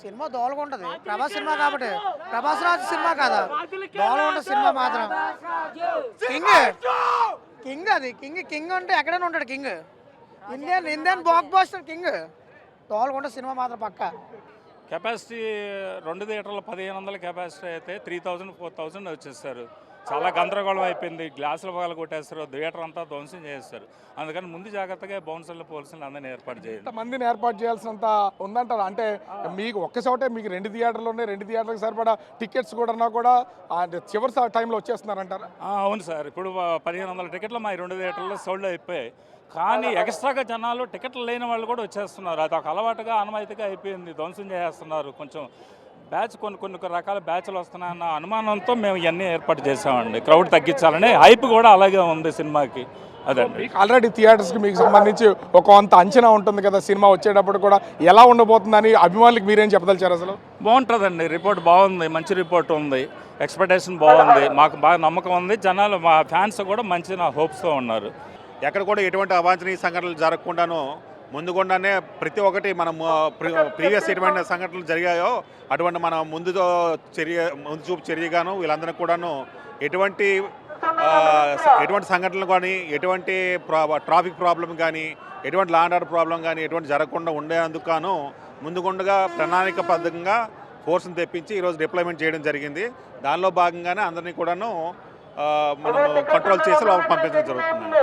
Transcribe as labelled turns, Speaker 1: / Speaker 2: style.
Speaker 1: Cinema దోలగా ఉంటుంది. Prabhas cinema కాబట్టి. ప్రభాస్ రాజు cinema కాదా, దోలగా ఉంటుంది సినిమా మాత్రం. కింగ్ కింగ్ అది కింగ్ కింగ్ అంటే ఎక్కడైనా ఉంటాడు king. Indian blockbuster king. దోలగా ఉంటుంది సినిమా మాత్రం పక్కా.
Speaker 2: కెపాసిటీ 2 థియేటర్లు 1500 కెపాసిటీ అయితే 3000 4000 వచ్చేస్తారు. చాలా గందరగోళం అయిపోయింది. గ్లాసులు పగల కొట్టేస్తారు, థియేటర్ అంతా ధ్వంసం చేస్తారు. అందుకని ముందు జాగ్రత్తగా బౌన్సర్లు పోలీసులు అందరినీ ఏర్పాటు చేయాలి.
Speaker 3: మందిని ఏర్పాటు చేయాల్సినంత ఉందంటారు. అంటే మీకు ఒక్కసోటే మీకు 2 థియేటర్లు ఉన్నాయి, 2 థియేటర్లకు సరిపడా టికెట్స్ కూడా చివరి టైంలో వచ్చేస్తున్నారంటారు.
Speaker 2: అవును సార్, ఇప్పుడు 1500 టికెట్లు మా 2 థియేటర్లో సోల్డ్ అయిపోయాయి. కానీ ఎక్స్ట్రాగా జనాలు టికెట్లు లేని వాళ్ళు కూడా వచ్చేస్తున్నారు. అది ఒక అలవాటుగా అనుమతిగా అయిపోయింది. ధ్వంసం చేస్తున్నారు. కొంచెం బ్యాచ్ కొన్ని రకాల బ్యాచ్లు వస్తున్నాయన్న అనుమానంతో మేము ఇవన్నీ ఏర్పాటు చేసామండి. క్రౌడ్ తగ్గించాలని హైప్ కూడా అలాగే ఉంది సినిమాకి. అదండి.
Speaker 3: మీకు ఆల్రెడీ థియేటర్స్కి మీకు సంబంధించి ఒక కొంత అంచనా ఉంటుంది కదా, సినిమా వచ్చేటప్పుడు కూడా ఎలా ఉండబోతుందని అభిమానులకు మీరేం చెప్పదలిచారు? అసలు
Speaker 2: బాగుంటుందండి. రిపోర్ట్ బాగుంది, మంచి రిపోర్ట్ ఉంది, ఎక్స్పెక్టేషన్ బాగుంది, మాకు బాగా నమ్మకం ఉంది. జనాలు మా ఫ్యాన్స్ కూడా మంచి హోప్స్తో ఉన్నారు.
Speaker 4: ఎక్కడ కూడా ఎటువంటి అవాంఛనీయ సంఘటనలు జరగకుండాను ముందుగుండానే ప్రతి ఒక్కటి మనం ప్రీవియస్ ఎటువంటి సంఘటనలు జరిగాయో అటువంటి మన ముందు చూపు చర్యగాను వీళ్ళందరికీ కూడాను ఎటువంటి సంఘటనలు కానీ, ఎటువంటి ట్రాఫిక్ ప్రాబ్లం కానీ, ఎటువంటి లా అండ్ ఆర్డర్ ప్రాబ్లం కానీ ఎటువంటి జరగకుండా ఉండేందుకు గాను ముందుగుండగా ప్రణాళికబద్ధంగా ఫోర్స్ని తెప్పించి ఈరోజు డిప్లాయ్మెంట్ చేయడం జరిగింది. దానిలో భాగంగానే అందరినీ కూడాను మనం కంట్రోల్ చేసి లోపల పంపించడం జరుగుతుంది.